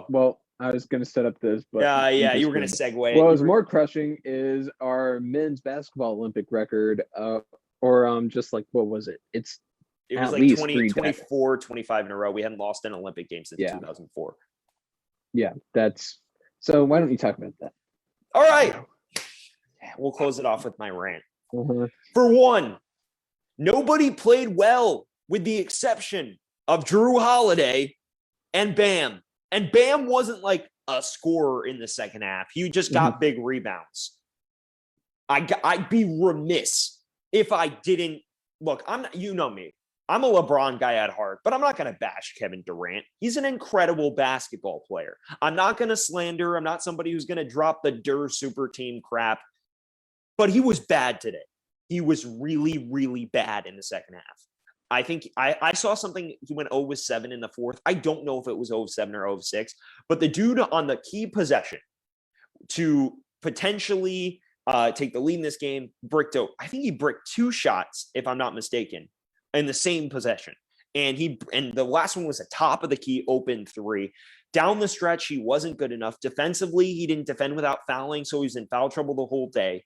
Well, I was going to set up this, but you were going to segue. What was more crushing is our men's basketball Olympic record, just like, what was it? It was like 24, 25 in a row. We hadn't lost an Olympic game since 2004. Yeah, so why don't you talk about that? All right. We'll close it off with my rant. Uh-huh. For one, nobody played well with the exception of Jrue Holiday and Bam. And Bam wasn't like a scorer in the second half. He just got big rebounds. I'd be remiss if I didn't look. I'm not, you know me. I'm a LeBron guy at heart, but I'm not going to bash Kevin Durant. He's an incredible basketball player. I'm not going to slander. I'm not somebody who's going to drop the super team crap. But he was bad today. He was really, really bad in the second half. I think I saw something. He went 0-7 in the fourth. I don't know if it was 0-7 or 0-6, but the dude on the key possession to potentially take the lead in this game I think he bricked 2 shots, if I'm not mistaken, in the same possession. And the last one was a top of the key open 3. Down the stretch, he wasn't good enough. Defensively, he didn't defend without fouling, so he was in foul trouble the whole day.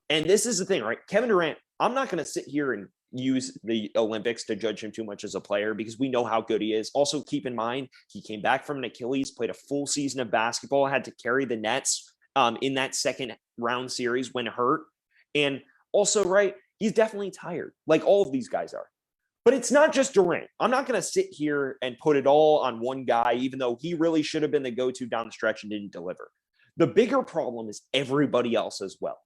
And this is the thing, right? Kevin Durant, I'm not going to sit here and use the Olympics to judge him too much as a player because we know how good he is. Also, keep in mind, he came back from an Achilles, played a full season of basketball, had to carry the Nets in that second round series when hurt. And also, right, he's definitely tired, like all of these guys are. But it's not just Durant. I'm not going to sit here and put it all on one guy, even though he really should have been the go-to down the stretch and didn't deliver. The bigger problem is everybody else as well.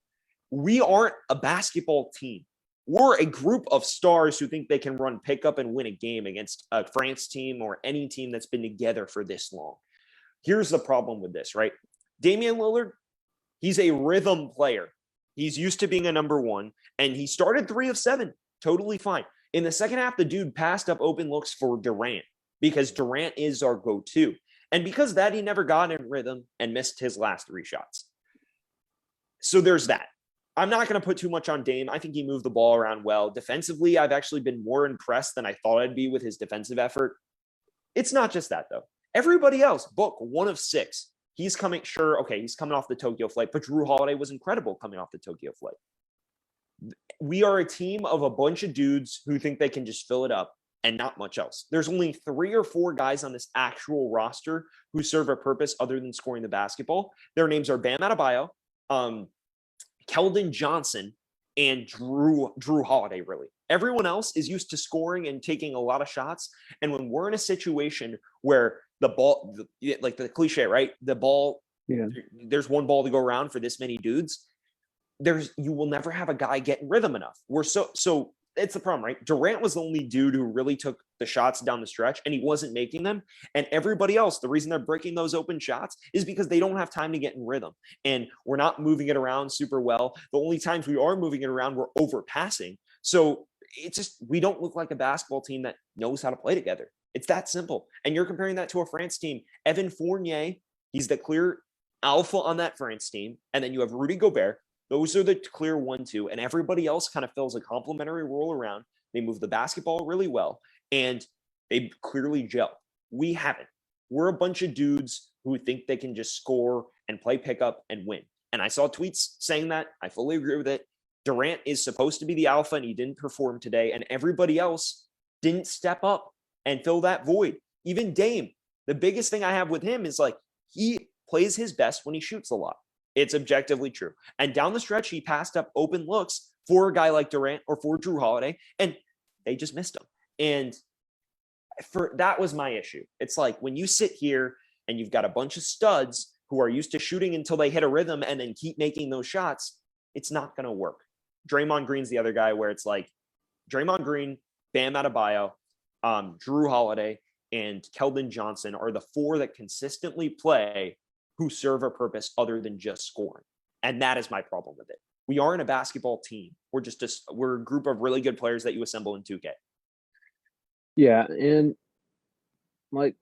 We aren't a basketball team. We're a group of stars who think they can run pickup and win a game against a France team or any team that's been together for this long. Here's the problem with this, right? Damian Lillard, he's a rhythm player. He's used to being a number 1, and he started 3 of 7. Totally fine. In the second half, the dude passed up open looks for Durant because Durant is our go-to. And because of that, he never got in rhythm and missed his last 3 shots. So there's that. I'm not going to put too much on Dame. I think he moved the ball around well. Defensively, I've actually been more impressed than I thought I'd be with his defensive effort. It's not just that, though. Everybody else, Book, 1 of 6. He's coming off the Tokyo flight, but Jrue Holiday was incredible coming off the Tokyo flight. We are a team of a bunch of dudes who think they can just fill it up and not much else. There's only 3 or 4 guys on this actual roster who serve a purpose other than scoring the basketball. Their names are Bam Adebayo, Keldon Johnson, and Jrue Holiday, really. Everyone else is used to scoring and taking a lot of shots. And when we're in a situation where the ball, like the cliche, right? The ball, there's one ball to go around for this many dudes. You will never have a guy get in rhythm enough. So it's the problem, right? Durant was the only dude who really took the shots down the stretch, and he wasn't making them. And everybody else, the reason they're breaking those open shots is because they don't have time to get in rhythm. And we're not moving it around super well. The only times we are moving it around, we're overpassing. So it's just, we don't look like a basketball team that knows how to play together. It's that simple. And you're comparing that to a France team. Evan Fournier, he's the clear alpha on that France team. And then you have Rudy Gobert. Those are the clear 1-2, and everybody else kind of fills a complementary role around. They move the basketball really well, and they clearly gel. We haven't. We're a bunch of dudes who think they can just score and play pickup and win. And I saw tweets saying that. I fully agree with it. Durant is supposed to be the alpha, and he didn't perform today, and everybody else didn't step up and fill that void. Even Dame, the biggest thing I have with him is like he plays his best when he shoots a lot. It's objectively true. And down the stretch, he passed up open looks for a guy like Durant or for Jrue Holiday, and they just missed him. And that was my issue. It's like when you sit here and you've got a bunch of studs who are used to shooting until they hit a rhythm and then keep making those shots, it's not going to work. Draymond Green's the other guy where it's like Draymond Green, Bam Adebayo, Jrue Holiday, and Keldon Johnson are the 4 that consistently play who serve a purpose other than just scoring. And that is my problem with it. We aren't a basketball team. We're a group of really good players that you assemble in 2K. Yeah, and like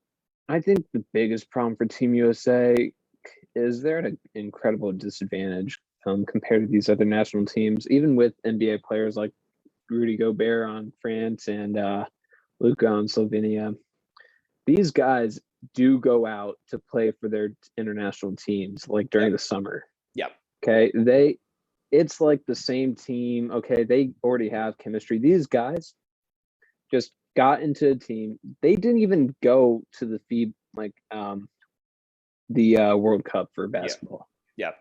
I think the biggest problem for Team USA is they're at an incredible disadvantage compared to these other national teams, even with NBA players like Rudy Gobert on France and Luka on Slovenia. These guys do go out to play for their international teams, like during the summer. Yep. Okay. It's like the same team. Okay. They already have chemistry. These guys just got into a team. They didn't even go to the World Cup for basketball. Yeah.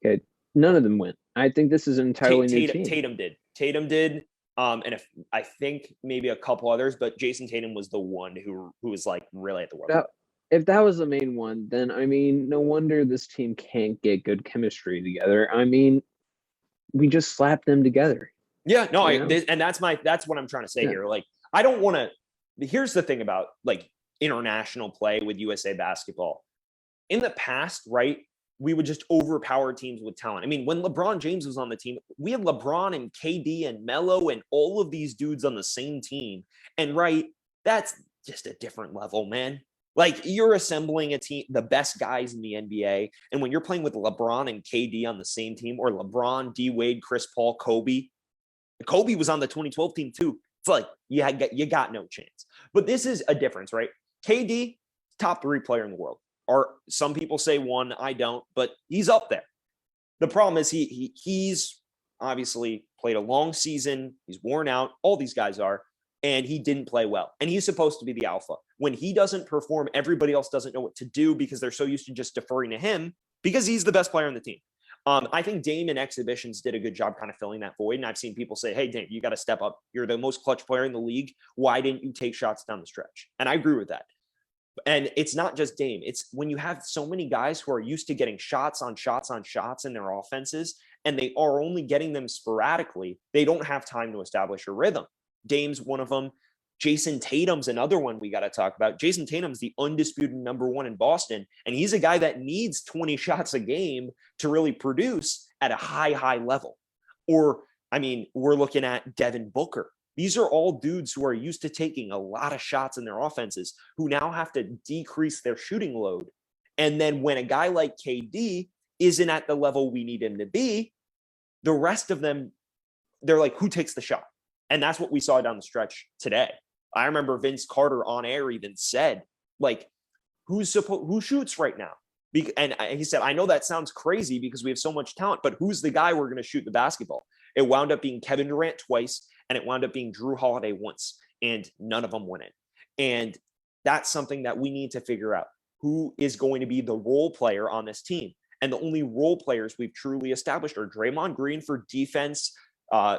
Okay. None of them went. I think this is an entirely new team. Tatum did. And if I think maybe a couple others, but Jason Tatum was the one who was like really at the World Cup. If that was the main one, then I mean, no wonder this team can't get good chemistry together. I mean, we just slapped them together. Yeah, no, and that's what I'm trying to say here. Like, I don't want to. Here's the thing about like international play with USA basketball. In the past, right, we would just overpower teams with talent. I mean, when LeBron James was on the team, we had LeBron and KD and Melo and all of these dudes on the same team. And right, that's just a different level, man. Like, you're assembling a team, the best guys in the NBA. And when you're playing with LeBron and KD on the same team, or LeBron, D Wade, Chris Paul, Kobe was on the 2012 team too. It's like, you got no chance. But this is a difference, right? KD, top 3 player in the world. Or some people say 1, I don't, but he's up there. The problem is he's obviously played a long season. He's worn out. All these guys are. And he didn't play well. And he's supposed to be the alpha. When he doesn't perform, everybody else doesn't know what to do because they're so used to just deferring to him because he's the best player on the team. I think Dame in exhibitions did a good job kind of filling that void. And I've seen people say, hey, Dame, you got to step up. You're the most clutch player in the league. Why didn't you take shots down the stretch? And I agree with that. And it's not just Dame. It's when you have so many guys who are used to getting shots on shots on shots in their offenses, and they are only getting them sporadically, they don't have time to establish a rhythm. Dame's one of them. Jason Tatum's another one we got to talk about. Jason Tatum's the undisputed number 1 in Boston, and he's a guy that needs 20 shots a game to really produce at a high level. Or, I mean, we're looking at Devin Booker. These are all dudes who are used to taking a lot of shots in their offenses, who now have to decrease their shooting load. And then when a guy like KD isn't at the level we need him to be, the rest of them, they're like, who takes the shot? And that's what we saw down the stretch today. I remember Vince Carter on air even said, like, who shoots right now? And he said, I know that sounds crazy because we have so much talent, but who's the guy we're going to shoot the basketball? It wound up being Kevin Durant twice, and it wound up being Jrue Holiday once, and none of them went in. And that's something that we need to figure out. Who is going to be the role player on this team? And the only role players we've truly established are Draymond Green for defense,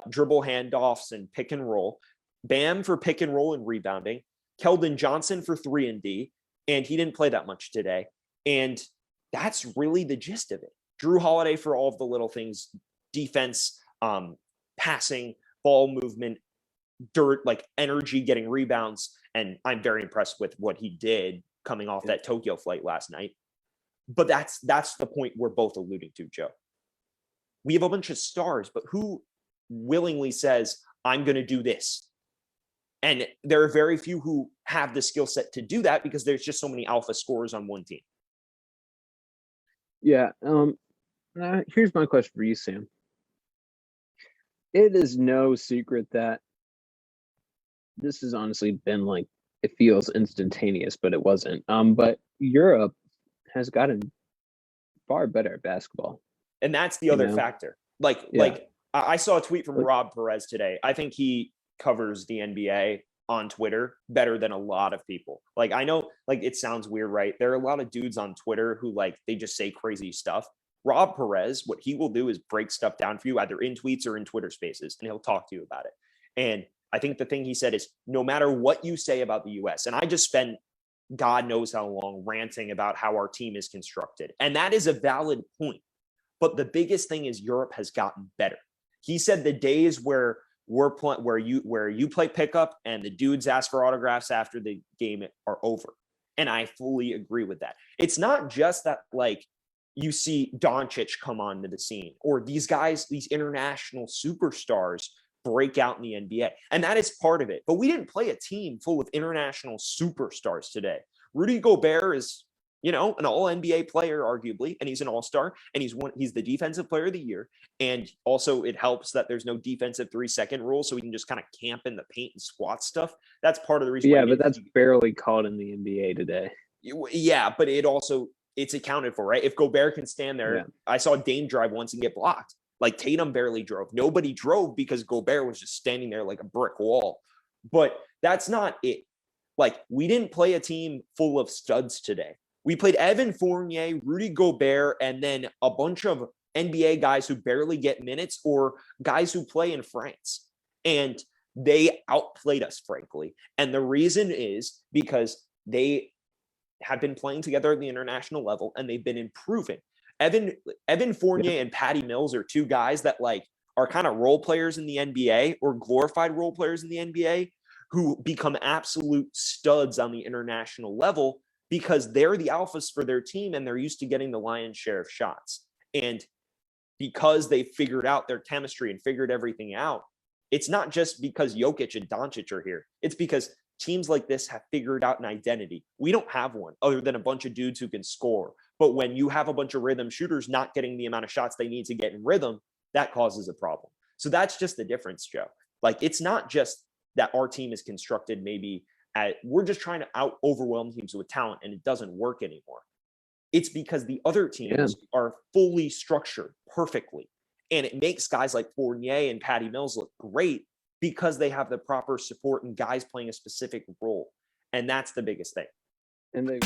dribble handoffs and pick and roll, Bam for pick and roll and rebounding, Keldon Johnson for 3-and-D, and he didn't play that much today. And that's really the gist of it. Jrue Holiday for all of the little things, defense, passing, ball movement, dirt, like energy, getting rebounds. And I'm very impressed with what he did coming off that Tokyo flight last night. But that's the point we're both alluding to, Joe. We have a bunch of stars, but who willingly says, I'm going to do this? And there are very few who have the skill set to do that because there's just so many alpha scorers on one team. Yeah. Here's my question for you, Sam. It is no secret that this has honestly been like, it feels instantaneous, but it wasn't. But Europe has gotten far better at basketball. And that's the other factor. Like I saw a tweet from Rob Perez today. I think he covers the NBA on Twitter better than a lot of people. Like, I know, like, it sounds weird, right? There are a lot of dudes on Twitter who, like, they just say crazy stuff. Rob Perez, what he will do is break stuff down for you, either in tweets or in Twitter spaces, and he'll talk to you about it. And I think the thing he said is, no matter what you say about the US, and I just spent God knows how long ranting about how our team is constructed. And that is a valid point. But the biggest thing is Europe has gotten better. He said the days where where you play pickup and the dudes ask for autographs after the game are over. And I fully agree with that. It's not just that, like, you see Doncic come onto the scene, or these guys, these international superstars break out in the NBA. And that is part of it. But we didn't play a team full of international superstars today. Rudy Gobert is, an all NBA player, arguably, and he's an all-star, and he's the defensive player of the year. And also it helps that there's no defensive 3-second rule, so we can just kind of camp in the paint and squat stuff. That's part of the reason. Yeah, but that's barely called in the NBA today. Yeah, but it's accounted for, right? If Gobert can stand there, Yeah. I saw Dame drive once and get blocked. Like Tatum barely drove. Nobody drove because Gobert was just standing there like a brick wall. But that's not it. Like, we didn't play a team full of studs today. We played Evan Fournier, Rudy Gobert, and then a bunch of NBA guys who barely get minutes or guys who play in France. And they outplayed us, frankly. And the reason is because they have been playing together at the international level and they've been improving. Evan Fournier and Patty Mills are two guys that like are kind of role players in the NBA or glorified role players in the NBA who become absolute studs on the international level because they're the alphas for their team and they're used to getting the lion's share of shots. And because they figured out their chemistry and figured everything out, it's not just because Jokic and Doncic are here. It's because teams like this have figured out an identity. We don't have one other than a bunch of dudes who can score. But when you have a bunch of rhythm shooters not getting the amount of shots they need to get in rhythm, that causes a problem. So that's just the difference, Joe. Like, it's not just that our team is constructed we're just trying to out overwhelm teams with talent and it doesn't work anymore. It's because the other teams are fully structured perfectly. And it makes guys like Fournier and Patty Mills look great because they have the proper support and guys playing a specific role. And that's the biggest thing. And they